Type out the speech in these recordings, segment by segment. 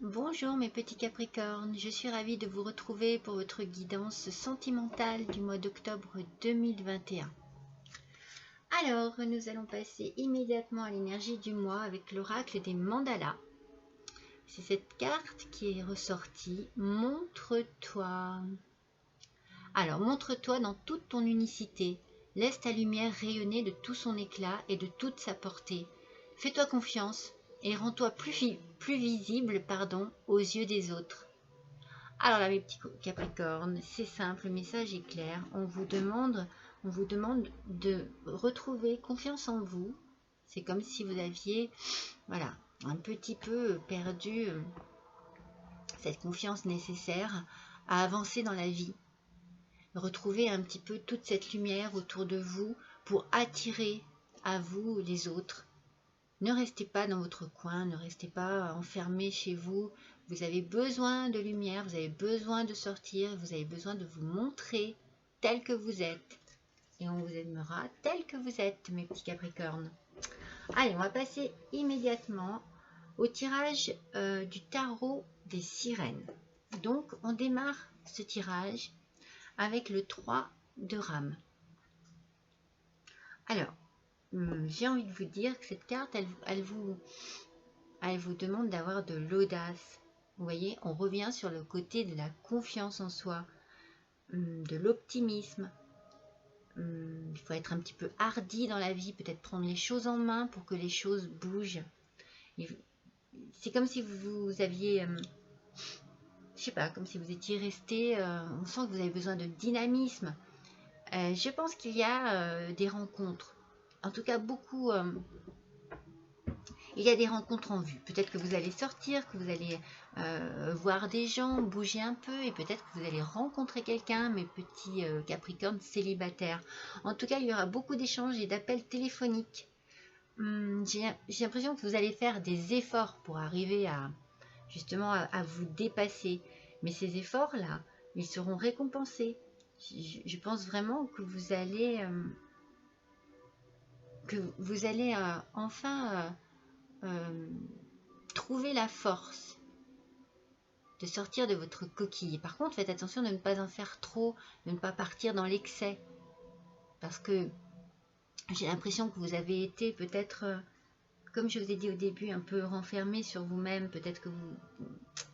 Bonjour mes petits Capricornes, je suis ravie de vous retrouver pour votre guidance sentimentale du mois d'octobre 2021. Alors, nous allons passer immédiatement à l'énergie du mois avec l'oracle des mandalas. C'est cette carte qui est ressortie, montre-toi. Alors, montre-toi dans toute ton unicité, laisse ta lumière rayonner de tout son éclat et de toute sa portée. Fais-toi confiance et rends-toi plus visible aux yeux des autres. Alors là, mes petits Capricornes, c'est simple, le message est clair. On vous demande de retrouver confiance en vous. C'est comme si vous aviez, voilà, un petit peu perdu cette confiance nécessaire à avancer dans la vie. Retrouvez un petit peu toute cette lumière autour de vous pour attirer à vous les autres. Ne restez pas dans votre coin, ne restez pas enfermés chez vous. Vous avez besoin de lumière, vous avez besoin de sortir, vous avez besoin de vous montrer tel que vous êtes. Et on vous aimera tel que vous êtes, mes petits Capricornes. Allez, on va passer immédiatement au tirage du tarot des sirènes. Donc, on démarre ce tirage avec le 3 de rame. Alors, j'ai envie de vous dire que cette carte, elle vous demande d'avoir de l'audace. Vous voyez, on revient sur le côté de la confiance en soi, de l'optimisme. Il faut être un petit peu hardi dans la vie, peut-être prendre les choses en main pour que les choses bougent. C'est comme si vous aviez, je sais pas, comme si vous étiez resté, on sent que vous avez besoin de dynamisme. Je pense qu'il y a des rencontres, en tout cas beaucoup... il y a des rencontres en vue. Peut-être que vous allez sortir, que vous allez voir des gens, bouger un peu et peut-être que vous allez rencontrer quelqu'un, mes petits Capricornes célibataires. En tout cas, il y aura beaucoup d'échanges et d'appels téléphoniques. J'ai l'impression que vous allez faire des efforts pour arriver justement à vous dépasser. Mais ces efforts-là, ils seront récompensés. Je pense vraiment que vous allez, enfin... trouver la force de sortir de votre coquille. Par contre, faites attention de ne pas en faire trop, de ne pas partir dans l'excès. Parce que j'ai l'impression que vous avez été peut-être, comme je vous ai dit au début, un peu renfermé sur vous-même. Peut-être que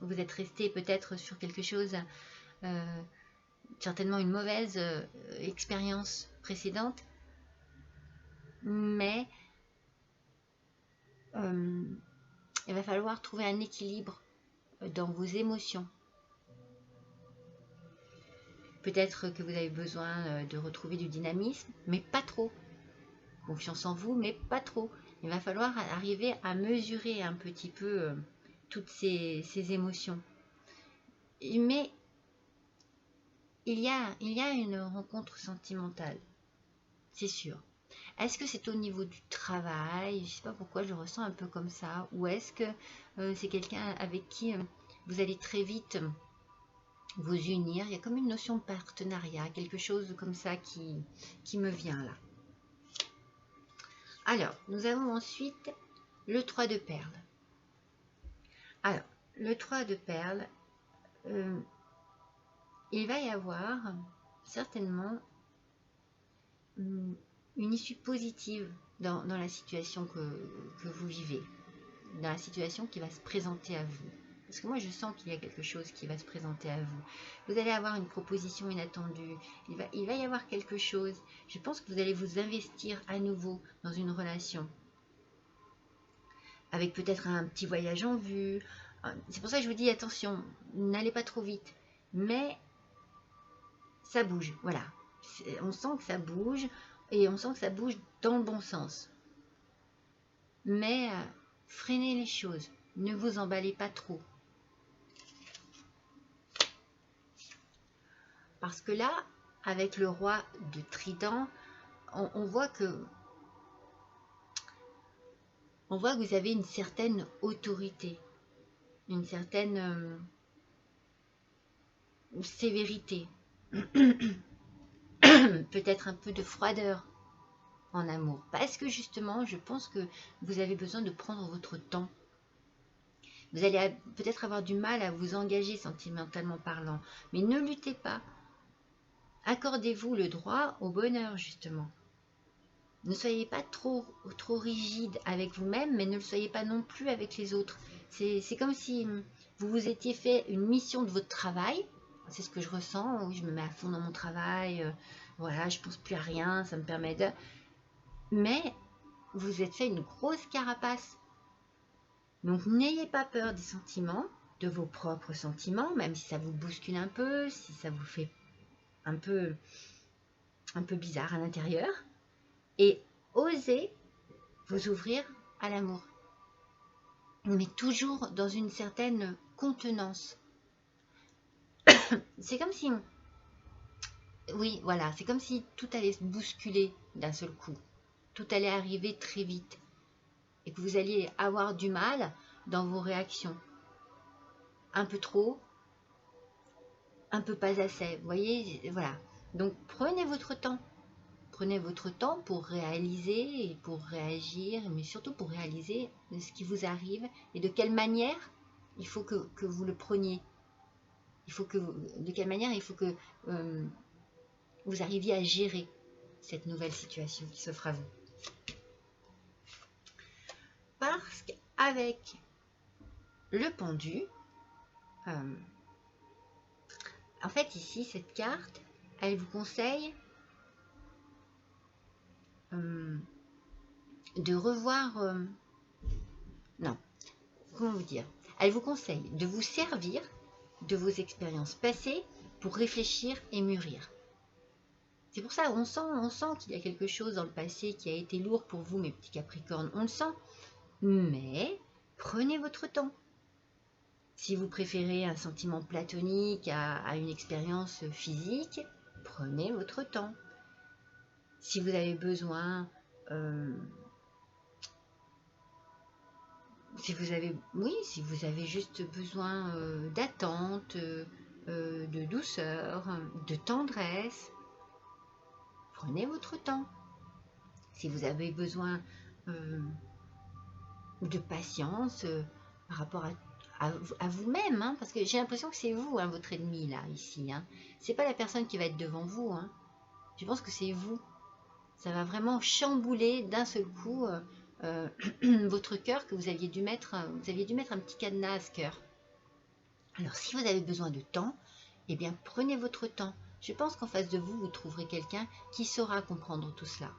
vous êtes resté peut-être sur quelque chose, certainement une mauvaise expérience précédente. Mais il va falloir trouver un équilibre dans vos émotions. Peut-être que vous avez besoin de retrouver du dynamisme, mais pas trop. Confiance en vous, mais pas trop. Il va falloir arriver à mesurer un petit peu toutes ces émotions. Mais il y a une rencontre sentimentale, c'est sûr. Est-ce que c'est au niveau du travail? Je ne sais pas pourquoi je le ressens un peu comme ça. Ou est-ce que c'est quelqu'un avec qui vous allez très vite vous unir? Il y a comme une notion de partenariat, quelque chose comme ça qui me vient là. Alors, nous avons ensuite le 3 de perles. Alors, le 3 de perles, il va y avoir certainement une issue positive dans la situation que vous vivez, dans la situation qui va se présenter à vous. Parce que moi, je sens qu'il y a quelque chose qui va se présenter à vous. Vous allez avoir une proposition inattendue. Il va y avoir quelque chose. Je pense que vous allez vous investir à nouveau dans une relation. Avec peut-être un petit voyage en vue. C'est pour ça que je vous dis, attention, n'allez pas trop vite. Mais ça bouge, voilà. On sent que ça bouge. Et on sent que ça bouge dans le bon sens. Mais freinez les choses. Ne vous emballez pas trop. Parce que là, avec le roi de trident, on voit que vous avez une certaine autorité, une certaine sévérité, peut-être un peu de froideur en amour. Parce que justement, je pense que vous avez besoin de prendre votre temps. Vous allez peut-être avoir du mal à vous engager sentimentalement parlant, mais ne luttez pas. Accordez-vous le droit au bonheur, justement. Ne soyez pas trop rigide avec vous-même, mais ne le soyez pas non plus avec les autres. C'est comme si vous vous étiez fait une mission de votre travail. C'est ce que je ressens. Oui, je me mets à fond dans mon travail. Voilà, je pense plus à rien. Ça me permet de... Mais vous vous êtes fait une grosse carapace. Donc, n'ayez pas peur des sentiments, de vos propres sentiments, même si ça vous bouscule un peu, si ça vous fait un peu bizarre à l'intérieur. Et osez vous ouvrir à l'amour. Mais toujours dans une certaine contenance. C'est comme si... Oui, voilà, c'est comme si tout allait se bousculer d'un seul coup. Tout allait arriver très vite. Et que vous alliez avoir du mal dans vos réactions. Un peu trop, un peu pas assez. Vous voyez, voilà. Donc prenez votre temps. Prenez votre temps pour réaliser et pour réagir, mais surtout pour réaliser ce qui vous arrive et de quelle manière il faut que vous le preniez. De quelle manière il faut que vous arriviez à gérer cette nouvelle situation qui s'offre à vous. Parce qu'avec le pendu, en fait ici, cette carte, elle vous conseille de revoir... non, comment vous dire? Elle vous conseille de vous servir de vos expériences passées pour réfléchir et mûrir. C'est pour ça qu'on sent qu'il y a quelque chose dans le passé qui a été lourd pour vous, mes petits Capricornes. On le sent. Mais prenez votre temps. Si vous préférez un sentiment platonique à une expérience physique, prenez votre temps. Si vous avez besoin... si vous avez juste besoin d'attente, de douceur, de tendresse, prenez votre temps. Si vous avez besoin de patience par rapport à vous-même, hein, parce que j'ai l'impression que c'est vous, hein, votre ennemi, là, ici. Hein. C'est pas la personne qui va être devant vous. Hein. Je pense que c'est vous. Ça va vraiment chambouler d'un seul coup votre cœur que vous aviez dû mettre un petit cadenas à ce cœur. Alors, si vous avez besoin de temps, eh bien, prenez votre temps. Je pense qu'en face de vous, vous trouverez quelqu'un qui saura comprendre tout cela.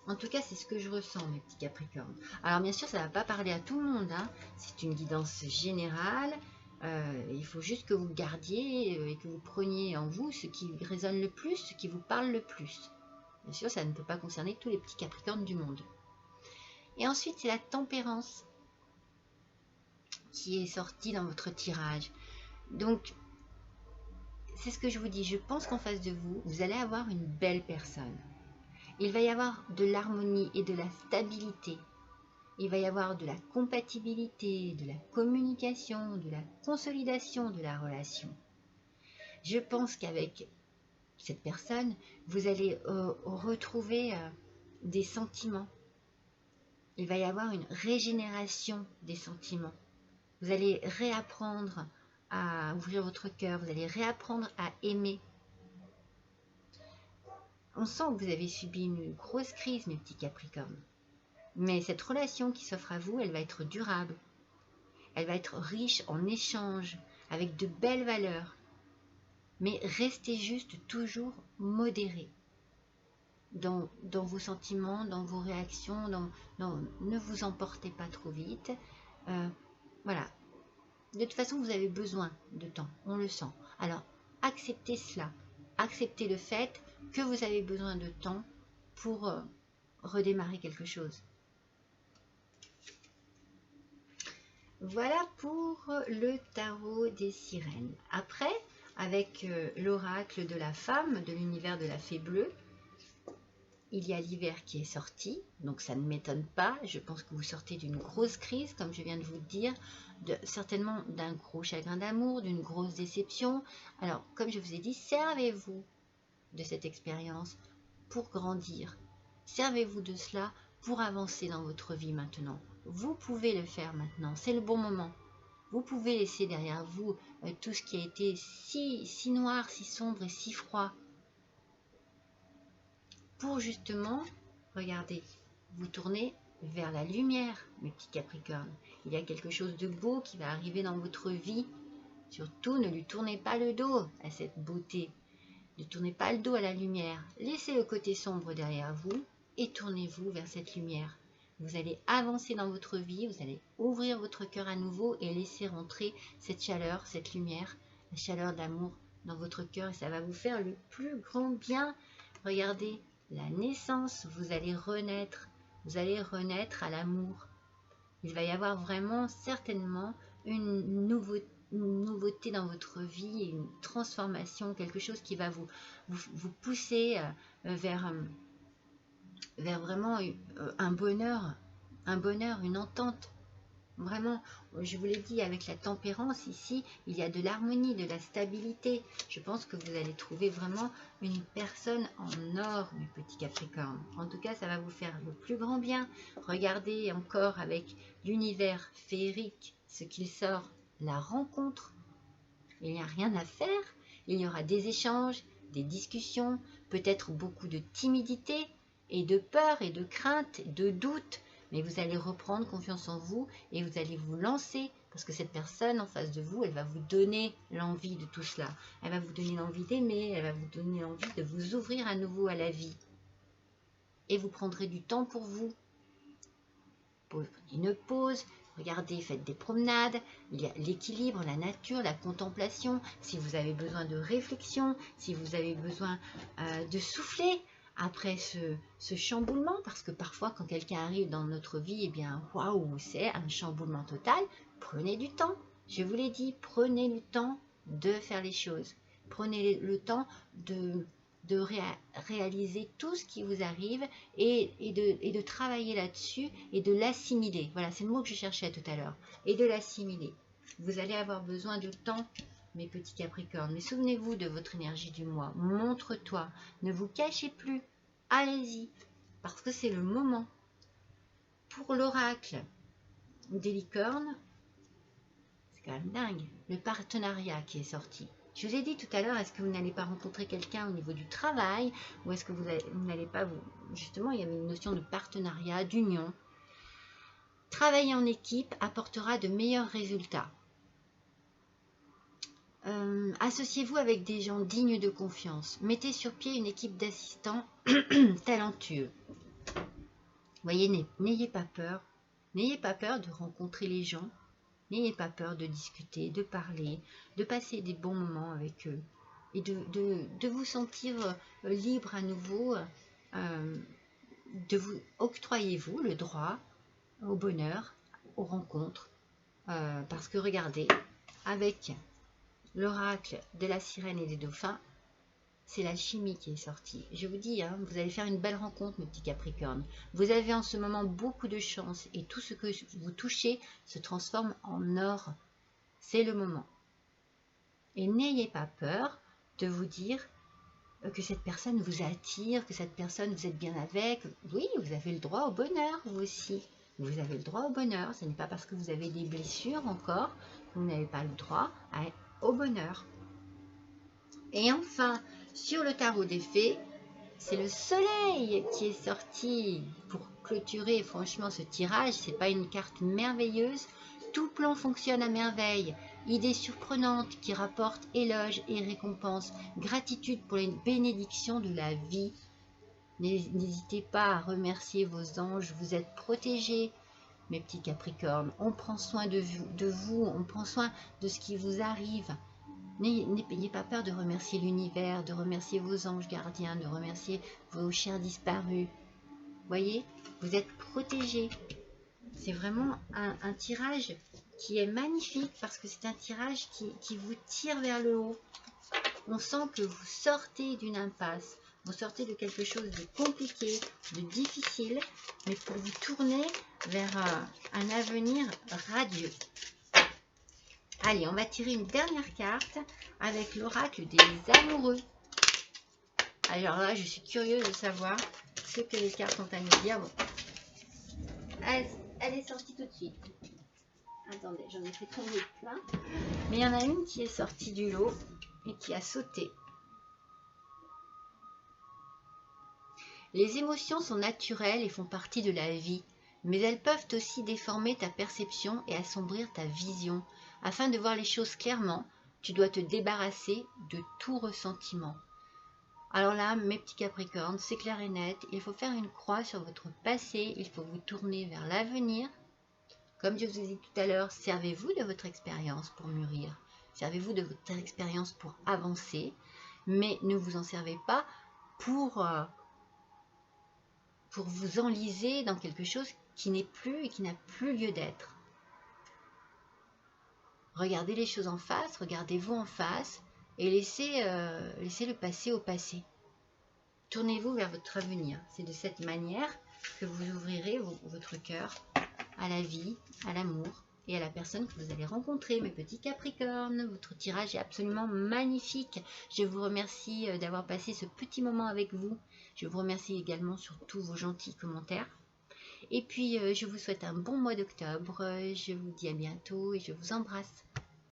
En tout cas, c'est ce que je ressens, mes petits Capricornes. Alors, bien sûr, ça ne va pas parler à tout le monde. Hein. C'est une guidance générale. Il faut juste que vous le gardiez et que vous preniez en vous ce qui résonne le plus, ce qui vous parle le plus. Bien sûr, ça ne peut pas concerner tous les petits Capricornes du monde. Et ensuite, c'est la tempérance qui est sortie dans votre tirage. Donc, c'est ce que je vous dis. Je pense qu'en face de vous, vous allez avoir une belle personne. Il va y avoir de l'harmonie et de la stabilité. Il va y avoir de la compatibilité, de la communication, de la consolidation de la relation. Je pense qu'avec cette personne, vous allez retrouver des sentiments. Il va y avoir une régénération des sentiments. Vous allez réapprendre à ouvrir votre cœur, vous allez réapprendre à aimer. On sent que vous avez subi une grosse crise, mes petits Capricornes. Mais cette relation qui s'offre à vous, elle va être durable. Elle va être riche en échanges, avec de belles valeurs. Mais restez juste toujours modéré dans vos sentiments, dans vos réactions. Ne vous emportez pas trop vite. Voilà. De toute façon, vous avez besoin de temps, on le sent. Alors, acceptez cela. Acceptez le fait que vous avez besoin de temps pour redémarrer quelque chose. Voilà pour le tarot des sirènes. Après, avec l'oracle de la femme de l'univers de la fée bleue, il y a l'hiver qui est sorti, donc ça ne m'étonne pas. Je pense que vous sortez d'une grosse crise, comme je viens de vous le dire, certainement d'un gros chagrin d'amour, d'une grosse déception. Alors, comme je vous ai dit, servez-vous de cette expérience pour grandir. Servez-vous de cela pour avancer dans votre vie maintenant. vous pouvez le faire maintenant. C'est le bon moment. Vous pouvez laisser derrière vous tout ce qui a été si noir, si sombre et si froid. Pour justement, regardez, vous tournez vers la lumière, mes petits Capricornes. Il y a quelque chose de beau qui va arriver dans votre vie. Surtout, ne lui tournez pas le dos à cette beauté. Ne tournez pas le dos à la lumière. Laissez le côté sombre derrière vous et tournez-vous vers cette lumière. Vous allez avancer dans votre vie, vous allez ouvrir votre cœur à nouveau et laisser rentrer cette chaleur, cette lumière, la chaleur d'amour dans votre cœur et ça va vous faire le plus grand bien. Regardez, la naissance, vous allez renaître à l'amour. Il va y avoir vraiment certainement une nouveauté dans votre vie, une transformation, quelque chose qui va vous pousser vers vraiment un bonheur, une entente. Vraiment, je vous l'ai dit, avec la tempérance ici, il y a de l'harmonie, de la stabilité. Je pense que vous allez trouver vraiment une personne en or, mes petits Capricornes. En tout cas, ça va vous faire le plus grand bien. Regardez encore avec l'univers féerique, ce qu'il sort, la rencontre. Il n'y a rien à faire. Il y aura des échanges, des discussions, peut-être beaucoup de timidité et de peur et de crainte, de doute. Mais vous allez reprendre confiance en vous et vous allez vous lancer parce que cette personne en face de vous, elle va vous donner l'envie de tout cela. Elle va vous donner l'envie d'aimer, elle va vous donner l'envie de vous ouvrir à nouveau à la vie. Et vous prendrez du temps pour vous. Prenez une pause, regardez, faites des promenades. Il y a l'équilibre, la nature, la contemplation. Si vous avez besoin de réflexion, si vous avez besoin de souffler, après ce chamboulement, parce que parfois quand quelqu'un arrive dans notre vie, eh bien waouh, c'est un chamboulement total. Prenez du temps, je vous l'ai dit, prenez le temps de faire les choses, prenez le temps de réaliser tout ce qui vous arrive et de travailler là-dessus et de l'assimiler. Voilà, c'est le mot que je cherchais tout à l'heure, et de l'assimiler. Vous allez avoir besoin de temps, mes petits Capricornes, mais souvenez-vous de votre énergie du mois. Montre-toi, ne vous cachez plus, allez-y, parce que c'est le moment. Pour l'oracle des licornes, c'est quand même dingue, le partenariat qui est sorti. Je vous ai dit tout à l'heure, est-ce que vous n'allez pas rencontrer quelqu'un au niveau du travail, ou est-ce que vous n'allez pas, justement, il y avait une notion de partenariat, d'union. Travailler en équipe apportera de meilleurs résultats. Associez-vous avec des gens dignes de confiance. Mettez sur pied une équipe d'assistants talentueux. Voyez, n'ayez pas peur. N'ayez pas peur de rencontrer les gens. N'ayez pas peur de discuter, de parler, de passer des bons moments avec eux. Et de vous sentir libre à nouveau. Octroyez-vous le droit au bonheur, aux rencontres. Parce que regardez, avec l'oracle de la sirène et des dauphins, c'est l'alchimie qui est sortie. Je vous dis, hein, vous allez faire une belle rencontre, mes petits Capricornes. Vous avez en ce moment beaucoup de chance et tout ce que vous touchez se transforme en or. C'est le moment. Et n'ayez pas peur de vous dire que cette personne vous attire, que cette personne vous êtes bien avec. Oui, vous avez le droit au bonheur, vous aussi. Vous avez le droit au bonheur. Ce n'est pas parce que vous avez des blessures encore que vous n'avez pas le droit au bonheur. Et enfin, sur le tarot des fées, c'est le soleil qui est sorti pour clôturer franchement ce tirage. C'est pas une carte merveilleuse. Tout plan fonctionne à merveille. Idées surprenantes qui rapportent éloges et récompenses. Gratitude pour les bénédictions de la vie. N'hésitez pas à remercier vos anges. Vous êtes protégés, mes petits Capricornes. On prend soin de vous. On prend soin de ce qui vous arrive. N'ayez pas peur de remercier l'univers, de remercier vos anges gardiens, de remercier vos chers disparus. Voyez, vous êtes protégés. C'est vraiment un tirage qui est magnifique parce que c'est un tirage qui vous tire vers le haut. On sent que vous sortez d'une impasse, vous sortez de quelque chose de compliqué, de difficile, mais pour vous tourner vers un avenir radieux. Allez, on va tirer une dernière carte avec l'oracle des amoureux. Alors là, je suis curieuse de savoir ce que les cartes ont à nous dire. Bon. elle est sortie tout de suite. Attendez, j'en ai fait tomber plein. Mais il y en a une qui est sortie du lot et qui a sauté. Les émotions sont naturelles et font partie de la vie, mais elles peuvent aussi déformer ta perception et assombrir ta vision. Afin de voir les choses clairement, tu dois te débarrasser de tout ressentiment. Alors là, mes petits Capricornes, c'est clair et net, il faut faire une croix sur votre passé, il faut vous tourner vers l'avenir. Comme je vous ai dit tout à l'heure, servez-vous de votre expérience pour mûrir, servez-vous de votre expérience pour avancer, mais ne vous en servez pas pour vous enliser dans quelque chose qui n'est plus et qui n'a plus lieu d'être. Regardez les choses en face, regardez-vous en face et laissez le passé au passé. Tournez-vous vers votre avenir. C'est de cette manière que vous ouvrirez votre cœur à la vie, à l'amour et à la personne que vous allez rencontrer, mes petits Capricornes. Votre tirage est absolument magnifique. Je vous remercie d'avoir passé ce petit moment avec vous. Je vous remercie également sur tous vos gentils commentaires. Et puis, je vous souhaite un bon mois d'octobre. Je vous dis à bientôt et je vous embrasse.